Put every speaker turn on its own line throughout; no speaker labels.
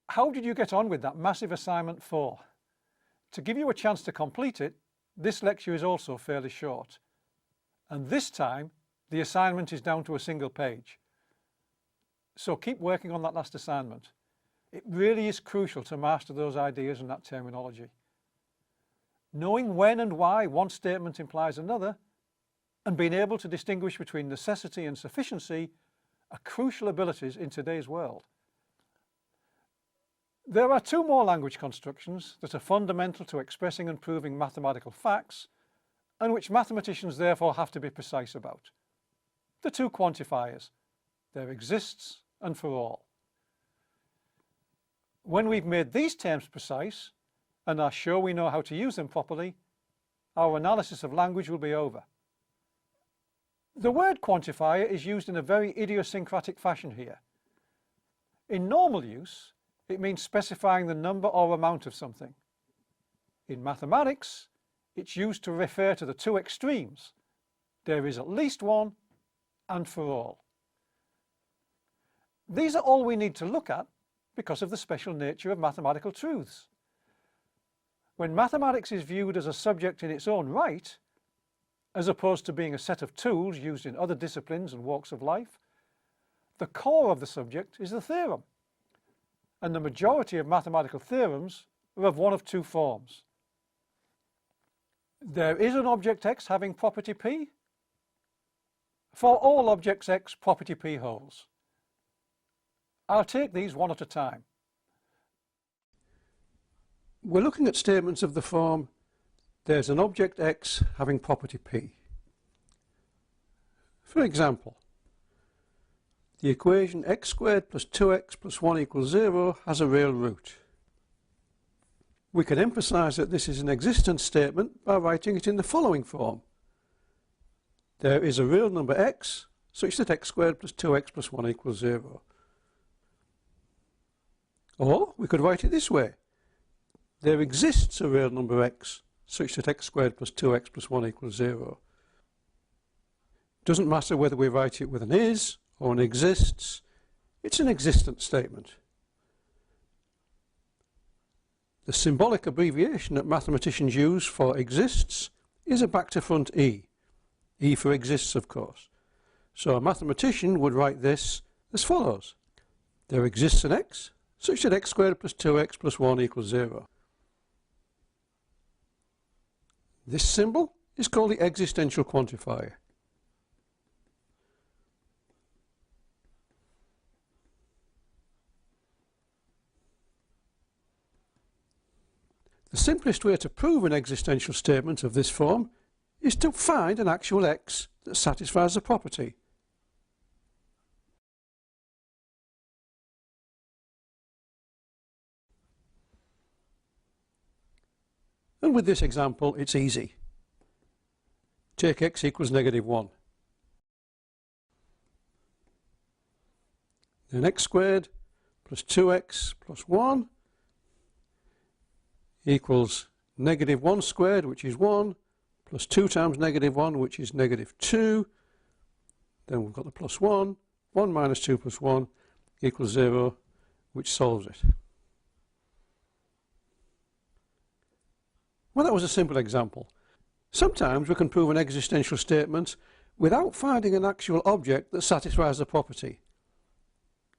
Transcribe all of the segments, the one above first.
How did you get on with that massive assignment 4? To give you a chance to complete it, this lecture is also fairly short. And this time, the assignment is down to a single page. So keep working on that last assignment. It really is crucial to master those ideas and that terminology. Knowing when and why one statement implies another, and being able to distinguish between necessity and sufficiency are crucial abilities in today's world. There are two more language constructions that are fundamental to expressing and proving mathematical facts, and which mathematicians therefore have to be precise about. The two quantifiers, there exists and for all. When we've made these terms precise and are sure we know how to use them properly, our analysis of language will be over. The word quantifier is used in a very idiosyncratic fashion here. In normal use, it means specifying the number or amount of something. In mathematics, it's used to refer to the two extremes. There is at least one and for all. These are all we need to look at because of the special nature of mathematical truths. When mathematics is viewed as a subject in its own right, as opposed to being a set of tools used in other disciplines and walks of life, the core of the subject is the theorem. And the majority of mathematical theorems are of one of two forms. There is an object X having property P. For all objects X, property P holds. I'll take these one at a time. We're looking at statements of the form, there's an object X having property P. For example, the equation x squared plus 2x plus 1 equals 0 has a real root. We can emphasize that this is an existence statement by writing it in the following form. There is a real number x such that x squared plus 2x plus 1 equals 0. Or we could write it this way. There exists a real number x such that x squared plus 2x plus 1 equals 0. Doesn't matter whether we write it with an is or an exists, it's an existence statement. The symbolic abbreviation that mathematicians use for exists is a back-to-front E. E for exists, of course. So a mathematician would write this as follows. There exists an x such that x squared plus 2x plus 1 equals 0. This symbol is called the existential quantifier. The simplest way to prove an existential statement of this form is to find an actual x that satisfies the property. And with this example, it's easy. Take x equals -1. Then x squared plus 2x plus 1 equals -1 squared, which is 1, plus 2 times -1, which is -2. Then we've got the plus 1. 1 minus 2 plus 1 equals 0, which solves it. Well, that was a simple example. Sometimes we can prove an existential statement without finding an actual object that satisfies the property.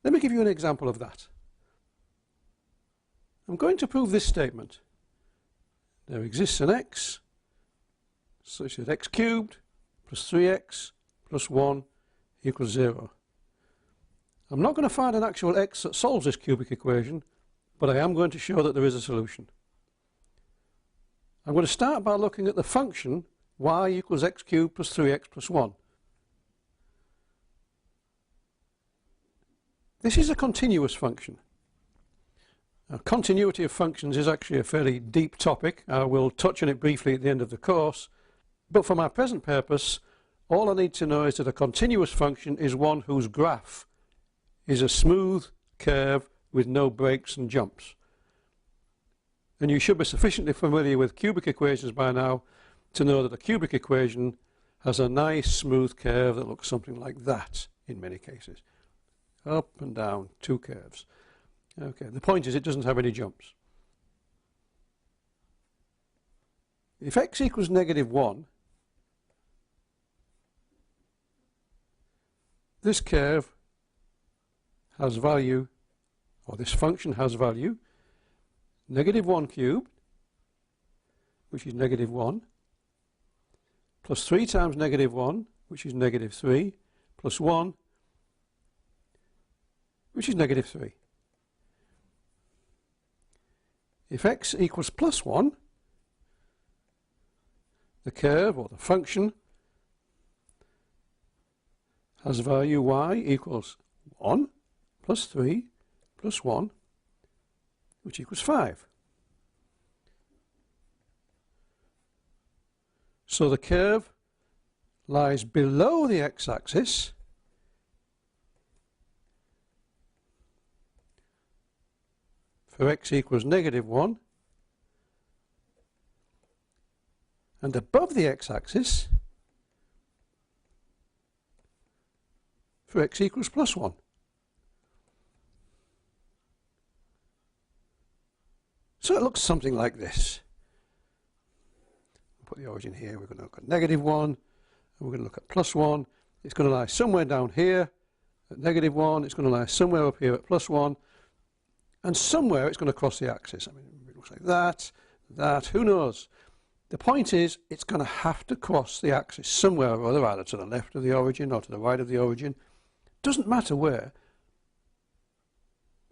Let me give you an example of that. I'm going to prove this statement. There exists an x such that x cubed plus 3x plus 1 equals 0. I'm not going to find an actual x that solves this cubic equation, but I am going to show that there is a solution. I'm going to start by looking at the function y equals x cubed plus 3x plus 1. This is a continuous function. Now, continuity of functions is actually a fairly deep topic. I will touch on it briefly at the end of the course, but for my present purpose, all I need to know is that a continuous function is one whose graph is a smooth curve with no breaks and jumps. And you should be sufficiently familiar with cubic equations by now to know that a cubic equation has a nice smooth curve that looks something like that in many cases. Up and down, two curves.
Okay, the point is it doesn't have any jumps. If x equals -1, this curve has value, or this function has value, -1 cubed, which is -1, plus 3 times -1, which is -3, plus 1, which is -3. If x equals +1, the curve, or the function, has value y equals 1 plus 3 plus 1, which equals 5. So the curve lies below the x-axis for x equals -1, and above the x-axis for x equals +1. So it looks something like this. Put the origin here. We're going to look at -1, and we're going to look at +1. It's going to lie somewhere down here at -1. It's going to lie somewhere up here at +1, and somewhere it's going to cross the axis. I mean, it looks like that, who knows? The point is, it's going to have to cross the axis somewhere or other, either to the left of the origin or to the right of the origin. Doesn't matter where.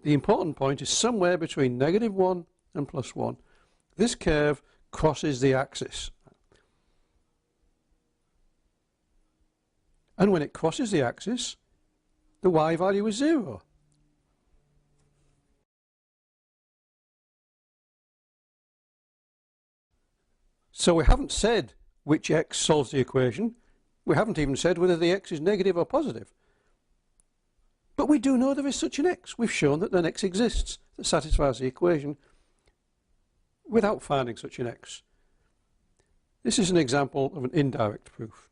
The important point is somewhere between -1 and +1. This curve crosses the axis. And when it crosses the axis, the y value is 0. So we haven't said which x solves the equation. We haven't even said whether the x is negative or positive. But we do know there is such an x. We've shown that an x exists that satisfies the equation without finding such an x. This is an example of an indirect proof.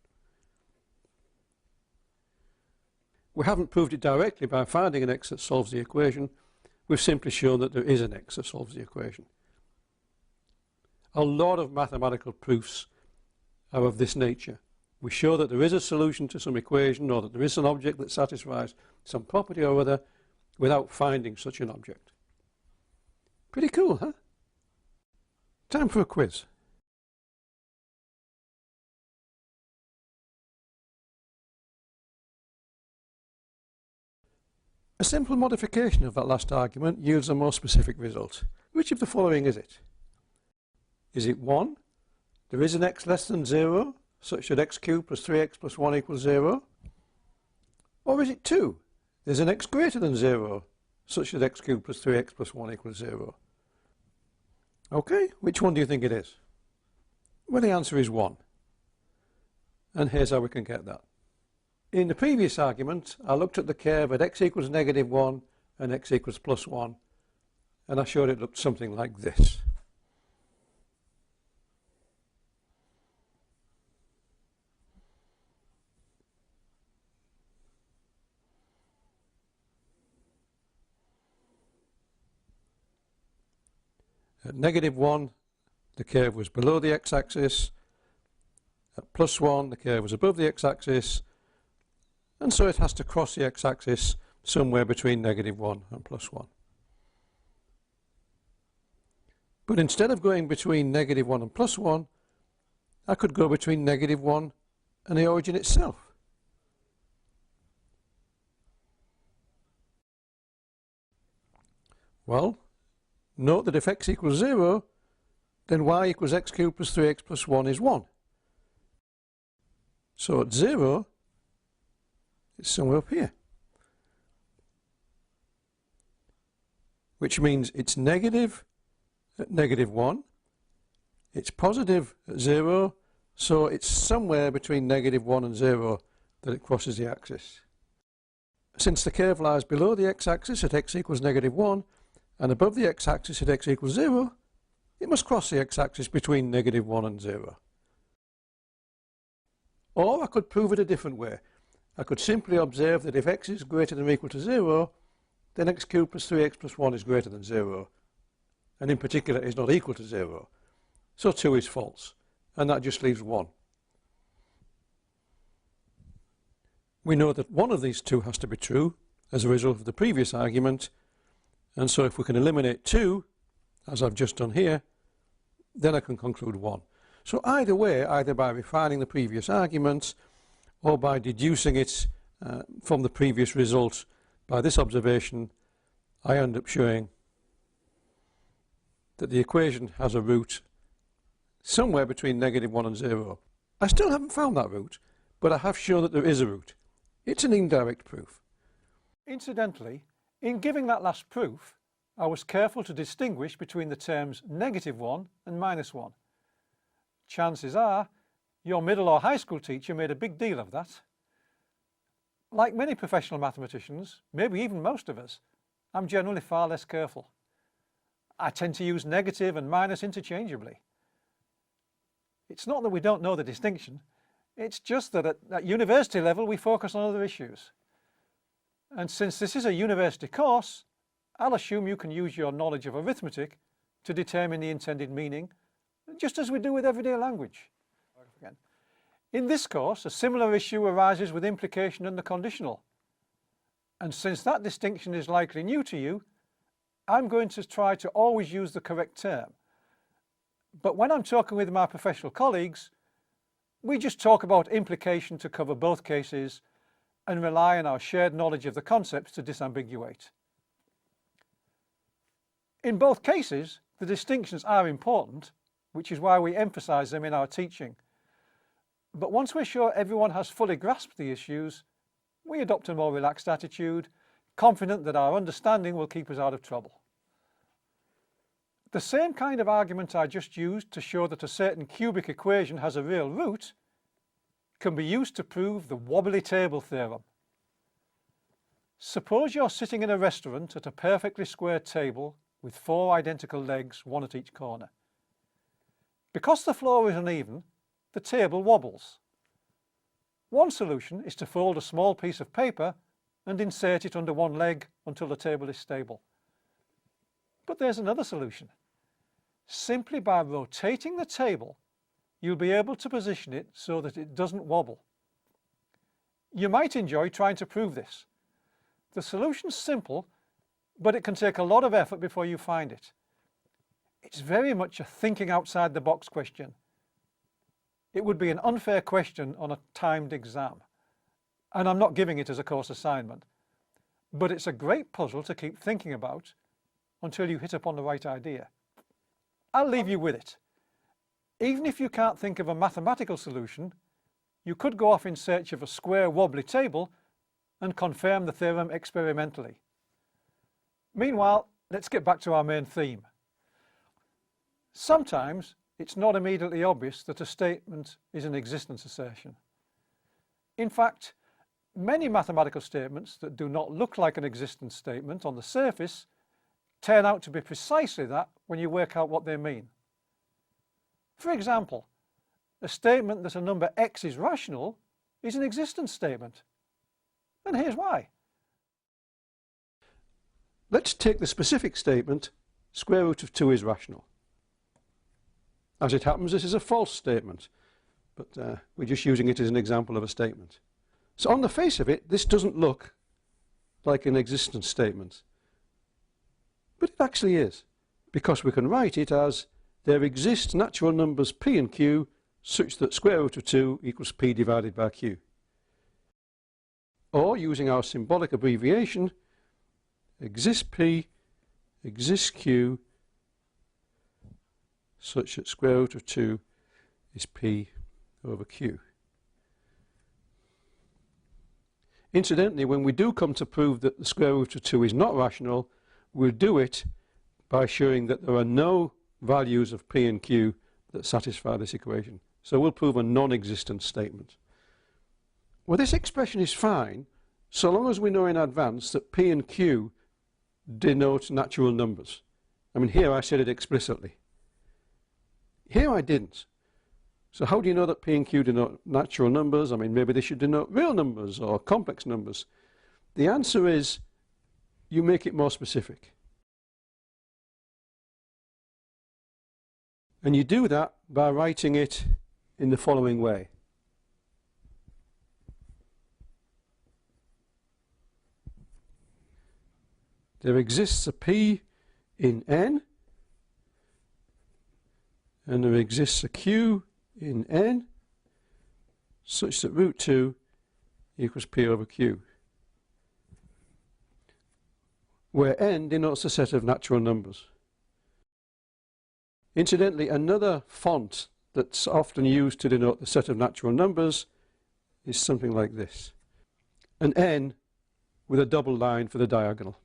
We haven't proved it directly by finding an x that solves the equation. We've simply shown that there is an x that solves the equation. A lot of mathematical proofs are of this nature. We show that there is a solution to some equation, or that there is an object that satisfies some property or other without finding such an object. Pretty cool, huh? Time for a quiz. A simple modification of that last argument yields a more specific result. Which of the following is it? Is it 1? There is an x less than 0, such that x cubed plus 3x plus 1 equals 0? Or is it 2? There's an x greater than 0, such that x cubed plus 3x plus 1 equals 0? Okay, which one do you think it is? Well, the answer is 1. And here's how we can get that. In the previous argument, I looked at the curve at x equals -1 and x equals +1, and I showed it looked something like this. At -1, the curve was below the x-axis. At +1, the curve was above the x-axis. And so it has to cross the x-axis somewhere between -1 and +1. But instead of going between -1 and +1, I could go between -1 and the origin itself. Well, note that if x equals 0, then y equals x cubed plus 3x plus 1 is 1. So at 0, it's somewhere up here. Which means it's negative at -1, it's positive at 0, so it's somewhere between -1 and 0 that it crosses the axis. Since the curve lies below the x-axis at x equals -1, and above the x-axis at x equals 0, it must cross the x-axis between -1 and 0. Or I could prove it a different way. I could simply observe that if x is greater than or equal to 0, then x cubed plus 3x plus 1 is greater than 0, and in particular is not equal to 0. So 2 is false, and that just leaves 1. We know that one of these two has to be true as a result of the previous argument, and so if we can eliminate 2, as I've just done here, then I can conclude 1. So either way, either by refining the previous arguments or by deducing it from the previous result by this observation, I end up showing that the equation has a root somewhere between -1 and 0. I still haven't found that root, but I have shown that there is a root. It's an indirect proof.
Incidentally, in giving that last proof, I was careful to distinguish between the terms -1 and -1. Chances are your middle or high school teacher made a big deal of that. Like many professional mathematicians, maybe even most of us, I'm generally far less careful. I tend to use negative and minus interchangeably. It's not that we don't know the distinction, it's just that at university level we focus on other issues. And since this is a university course, I'll assume you can use your knowledge of arithmetic to determine the intended meaning, just as we do with everyday language. In this course, a similar issue arises with implication and the conditional. And since that distinction is likely new to you, I'm going to try to always use the correct term. But when I'm talking with my professional colleagues, we just talk about implication to cover both cases and rely on our shared knowledge of the concepts to disambiguate. In both cases, the distinctions are important, which is why we emphasize them in our teaching. But once we're sure everyone has fully grasped the issues, we adopt a more relaxed attitude, confident that our understanding will keep us out of trouble. The same kind of argument I just used to show that a certain cubic equation has a real root can be used to prove the wobbly table theorem. Suppose you're sitting in a restaurant at a perfectly square table with 4 identical legs, one at each corner. Because the floor is uneven, the table wobbles. One solution is to fold a small piece of paper and insert it under one leg until the table is stable. But there's another solution. Simply by rotating the table, you'll be able to position it so that it doesn't wobble. You might enjoy trying to prove this. The solution's simple, but it can take a lot of effort before you find it. It's very much a thinking outside the box question. It would be an unfair question on a timed exam, and I'm not giving it as a course assignment, but it's a great puzzle to keep thinking about until you hit upon the right idea. I'll leave you with it. Even if you can't think of a mathematical solution, you could go off in search of a square wobbly table and confirm the theorem experimentally. Meanwhile, let's get back to our main theme. Sometimes it's not immediately obvious that a statement is an existence assertion. In fact, many mathematical statements that do not look like an existence statement on the surface turn out to be precisely that when you work out what they mean. For example, a statement that a number x is rational is an existence statement. And here's why.
Let's take the specific statement, square root of 2 is rational. As it happens, this is a false statement, but we're just using it as an example of a statement. So on the face of it, this doesn't look like an existence statement. But it actually is, because we can write it as there exist natural numbers p and q such that square root of 2 equals p divided by q. Or, using our symbolic abbreviation, exists p, exists q, such that square root of 2 is p over q. Incidentally, when we do come to prove that the square root of 2 is not rational, we'll do it by showing that there are no values of p and q that satisfy this equation. So we'll prove a non-existent statement. Well, this expression is fine so long as we know in advance that p and q denote natural numbers. I mean, here I said it explicitly. Here I didn't. So how do you know that p and q denote natural numbers? I mean, maybe they should denote real numbers or complex numbers. The answer is you make it more specific. And you do that by writing it in the following way. There exists a P in N, and there exists a Q in N, such that root 2 equals P over Q, where N denotes a set of natural numbers. Incidentally, another font that's often used to denote the set of natural numbers is something like this. An N with a double line for the diagonal.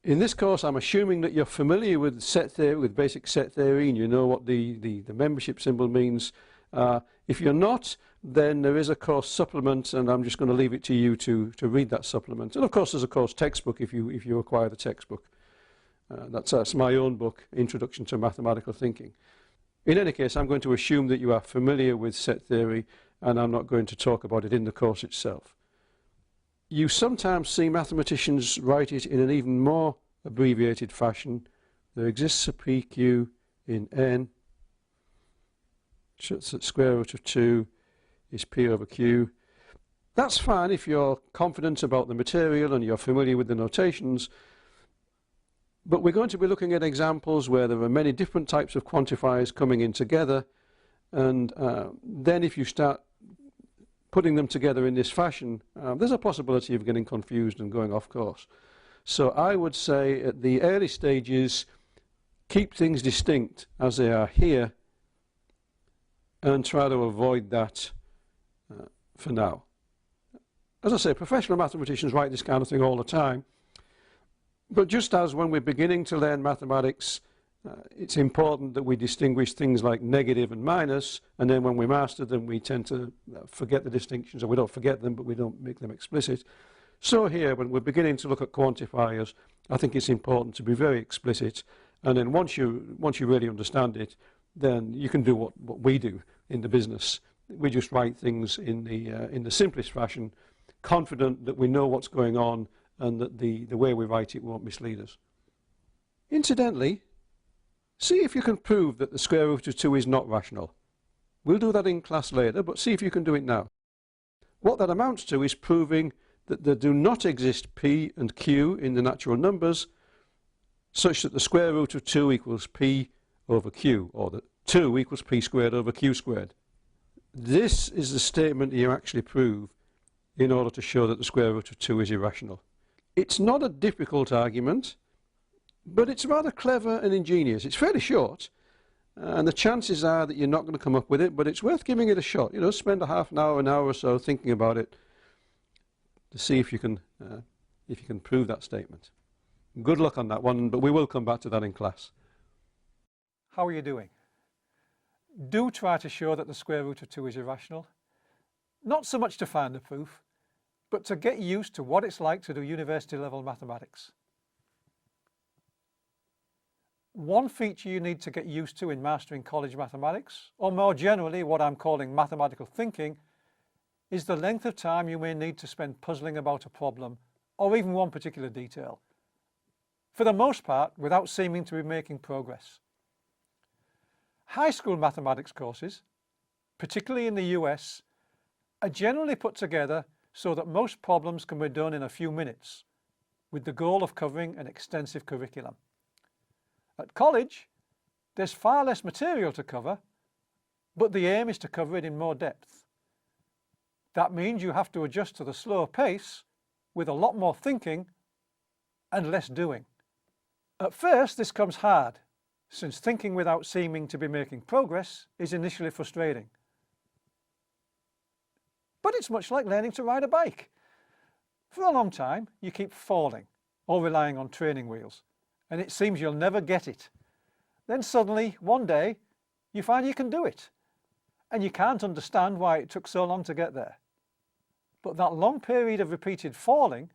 In this course, I'm assuming that you're familiar with set theory, with basic set theory, and you know what the membership symbol means. If you're not, then there is a course supplement, and I'm just going to leave it to you to read that supplement. And of course, there's a course textbook if you acquire the textbook. That's my own book, Introduction to Mathematical Thinking. In any case, I'm going to assume that you are familiar with set theory, and I'm not going to talk about it in the course itself. You sometimes see mathematicians write it in an even more abbreviated fashion. There exists a PQ in N, such that square root of 2 is P over Q. That's fine if you're confident about the material and you're familiar with the notations. But we're going to be looking at examples where there are many different types of quantifiers coming in together, and then if you start putting them together in this fashion, there's a possibility of getting confused and going off course. So I would say at the early stages, keep things distinct as they are here and try to avoid that for now. As I say, professional mathematicians write this kind of thing all the time. But just as when we're beginning to learn mathematics, it's important that we distinguish things like negative and minus, and then when we master them we tend to forget the distinctions, or we don't forget them but we don't make them explicit. So here, when we're beginning to look at quantifiers, I think it's important to be very explicit, and then once you really understand it, then you can do what we do in the business. We just write things in the simplest fashion, confident that we know what's going on and that the way we write it won't mislead us. Incidentally, see if you can prove that the square root of 2 is not rational. We'll do that in class later, but see if you can do it now. What that amounts to is proving that there do not exist P and Q in the natural numbers such that the square root of 2 equals P over Q, or that 2 equals P squared over Q squared. This is the statement you actually prove in order to show that the square root of 2 is irrational. It's not a difficult argument, but it's rather clever and ingenious. It's fairly short, and the chances are that you're not going to come up with it, but it's worth giving it a shot. You know, spend a half an hour or so thinking about it to see if you can prove that statement. Good luck on that one, but we will come back to that in class.
How are you doing? Do try to show that the square root of 2 is irrational. Not so much to find the proof, but to get used to what it's like to do university level mathematics. One feature you need to get used to in mastering college mathematics, or more generally what I'm calling mathematical thinking, is the length of time you may need to spend puzzling about a problem or even one particular detail, for the most part without seeming to be making progress. High school mathematics courses, particularly in the US, are generally put together so that most problems can be done in a few minutes, with the goal of covering an extensive curriculum. At college, there's far less material to cover, but the aim is to cover it in more depth. That means you have to adjust to the slower pace with a lot more thinking and less doing. At first, this comes hard, since thinking without seeming to be making progress is initially frustrating. But it's much like learning to ride a bike. For a long time, you keep falling or relying on training wheels, and it seems you'll never get it. Then suddenly, one day, you find you can do it, and you can't understand why it took so long to get there. But that long period of repeated falling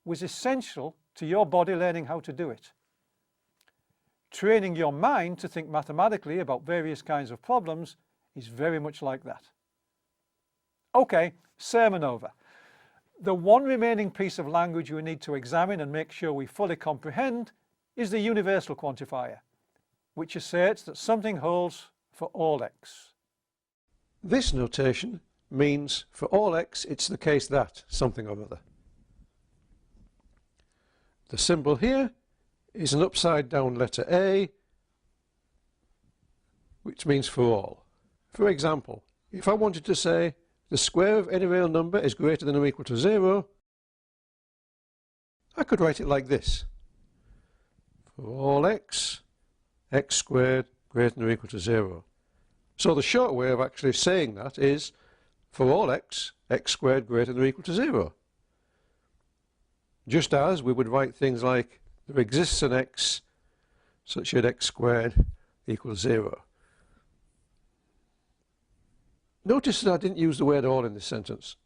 was essential to your body learning how to do it. Training your mind to think mathematically about various kinds of problems is very much like that. Okay, sermon over. The one remaining piece of language we need to examine and make sure we fully comprehend is the universal quantifier, which asserts that something holds for all x.
This notation means for all x it's the case that something or other. The symbol here is an upside down letter A, which means for all. For example, if I wanted to say the square of any real number is greater than or equal to 0, I could write it like this. For all x, x squared greater than or equal to 0. So the short way of actually saying that is for all x, x squared greater than or equal to 0. Just as we would write things like there exists an x such that x squared equals 0. Notice that I didn't use the word all in this sentence.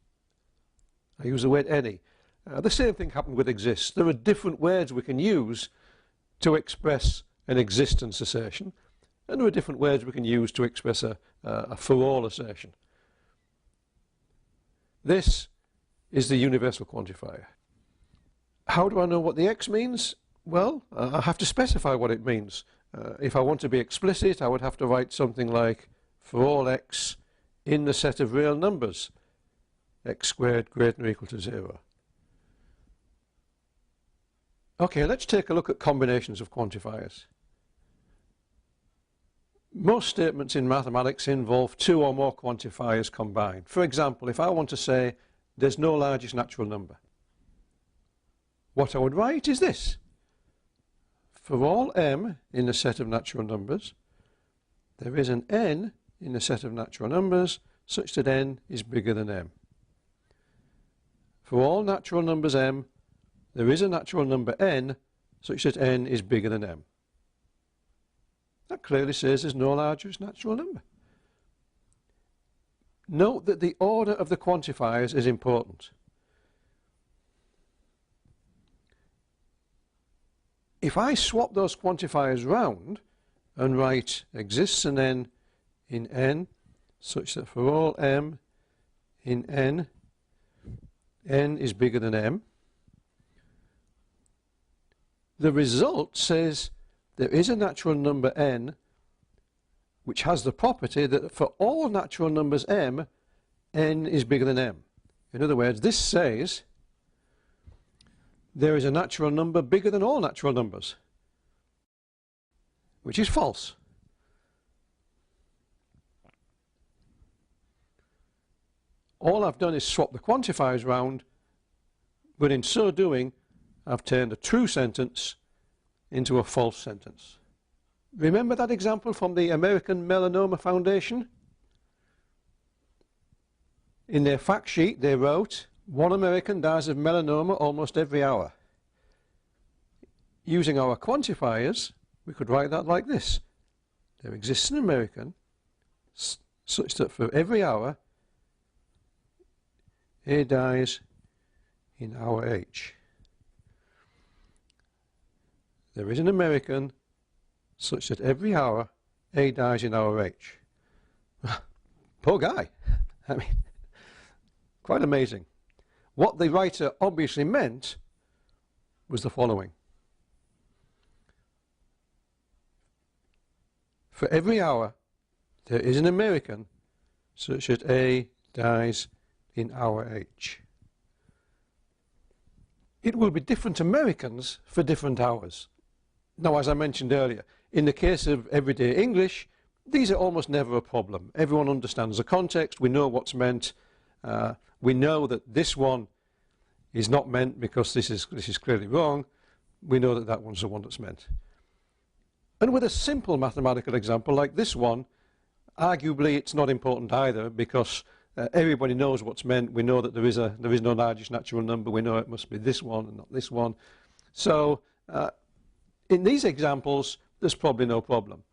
I used the word any. The same thing happened with exists. There are different words we can use to express an existence assertion, and there are different words we can use to express a for all assertion. This is the universal quantifier. How do I know what the x means? Well, I have to specify what it means. If I want to be explicit, I would have to write something like for all x in the set of real numbers, x squared greater than or equal to 0. Okay, let's take a look at combinations of quantifiers. Most statements in mathematics involve two or more quantifiers combined. For example, if I want to say there's no largest natural number, what I would write is this. For all m in the set of natural numbers, there is an n in the set of natural numbers such that n is bigger than m. For all natural numbers m, there is a natural number n such that n is bigger than m. That clearly says there's no largest natural number. Note that the order of the quantifiers is important. If I swap those quantifiers round and write exists an n in n such that for all m in n, n is bigger than m, the result says there is a natural number n which has the property that for all natural numbers m, n is bigger than m. In other words, this says there is a natural number bigger than all natural numbers, which is false. All I've done is swap the quantifiers round, but in so doing I've turned a true sentence into a false sentence. Remember that example from the American Melanoma Foundation? In their fact sheet they wrote, 1 American dies of melanoma almost every hour. Using our quantifiers, we could write that like this. There exists an American such that for every hour A dies in hour H. There is an American such that every hour A dies in hour H. Poor guy. I mean, quite amazing. What the writer obviously meant was the following. For every hour there is an American such that A dies in hour H. It will be different Americans for different hours. Now, as I mentioned earlier, in the case of everyday English, these are almost never a problem. Everyone understands the context, we know what's meant, we know that this one is not meant because this is clearly wrong, we know that that one's the one that's meant. And with a simple mathematical example like this one, arguably it's not important either because everybody knows what's meant, we know that there is no largest natural number, we know it must be this one and not this one. So in these examples, there's probably no problem.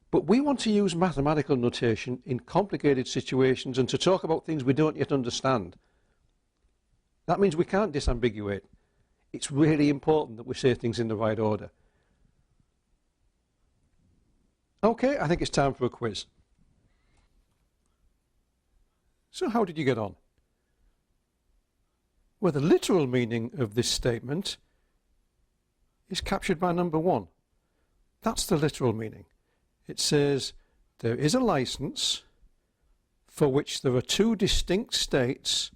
But we want to use mathematical notation in complicated situations and to talk about things we don't yet understand. That means we can't disambiguate. It's really important that we say things in the right order. Okay, I think it's time for a quiz. So how did you get on? Well, the literal meaning of this statement is captured by number 1. That's the literal meaning. It says there is a license for which there are 2 distinct states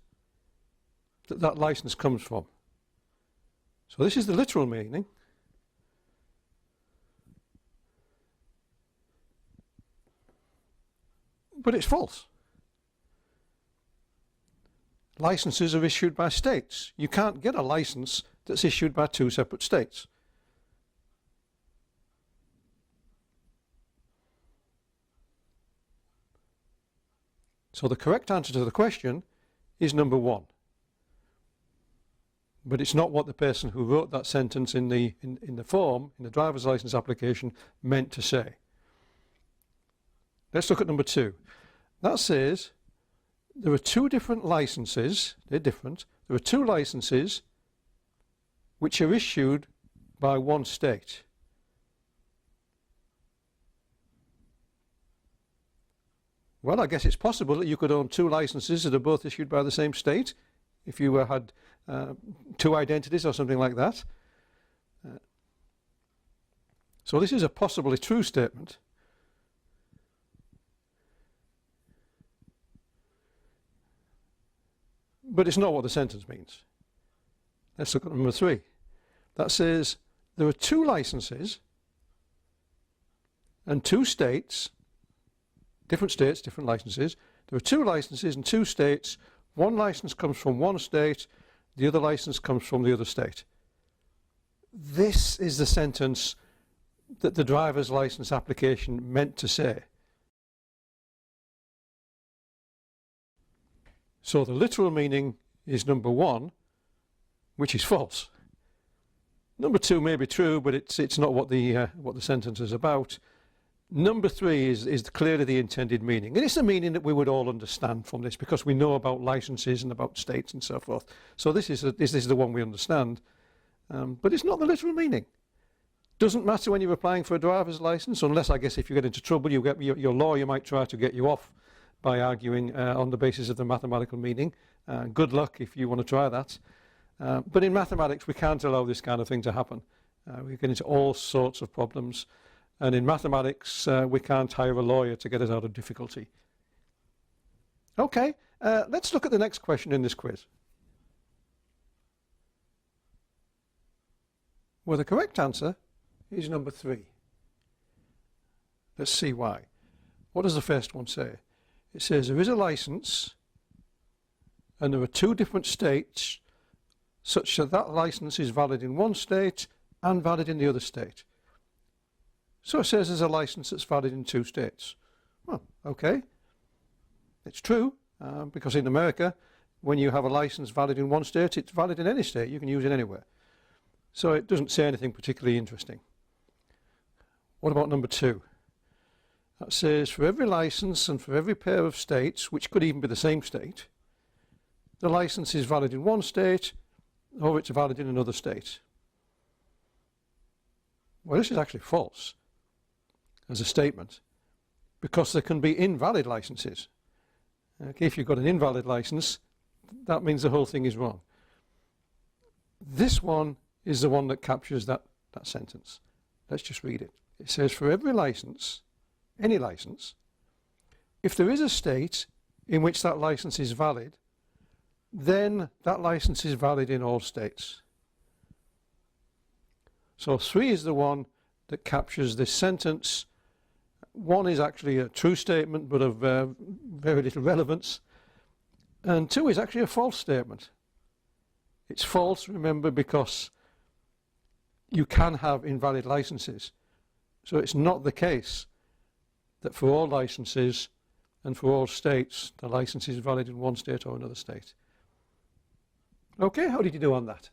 that license comes from. So this is the literal meaning. But it's false. Licenses are issued by states. You can't get a license that's issued by 2 separate states. So the correct answer to the question is number 1. But it's not what the person who wrote that sentence in the form, in the driver's license application, meant to say. Let's look at number 2. That says there are 2 different licenses, they're different, there are 2 licenses which are issued by 1 state. Well, I guess it's possible that you could own 2 licenses that are both issued by the same state, if you had 2 identities or something like that. So this is a possibly true statement. But it's not what the sentence means. Let's look at number 3. That says there are 2 licenses and 2 states, different states, different licenses. There are 2 licenses and 2 states. 1 license comes from 1 state, the other license comes from the other state. This is the sentence that the driver's license application meant to say. So the literal meaning is number 1, which is false. Number 2 may be true, but it's not what the sentence is about. Number 3 is clearly the intended meaning, and it's the meaning that we would all understand from this, because we know about licenses and about states and so forth. So this is the one we understand, but it's not the literal meaning. Doesn't matter when you're applying for a driver's license, unless I guess if you get into trouble, your lawyer might try to get you off by arguing on the basis of the mathematical meaning. Good luck if you want to try that. But in mathematics, we can't allow this kind of thing to happen. We get into all sorts of problems. And in mathematics, we can't hire a lawyer to get us out of difficulty. Okay, let's look at the next question in this quiz. Well, the correct answer is number 3. Let's see why. What does the first one say? It says there is a license and there are 2 different states such that that license is valid in 1 state and valid in the other state. So it says there's a license that's valid in 2 states. Well, okay. It's true, because in America, when you have a license valid in 1 state, it's valid in any state. You can use it anywhere. So it doesn't say anything particularly interesting. What about number 2? That says for every license and for every pair of states, which could even be the same state, the license is valid in 1 state or it's valid in another state. Well, this is actually false as a statement, because there can be invalid licenses. Okay, if you've got an invalid license, that means the whole thing is wrong. This one is the one that captures that sentence. Let's just read it. It says for every license, any license, if there is a state in which that license is valid, then that license is valid in all states. So 3 is the one that captures this sentence. 1 is actually a true statement, but of very little relevance. And 2 is actually a false statement. It's false, remember, because you can have invalid licenses. So it's not the case that for all licenses and for all states, the license is valid in 1 state or another state. Okay, how did you do on that?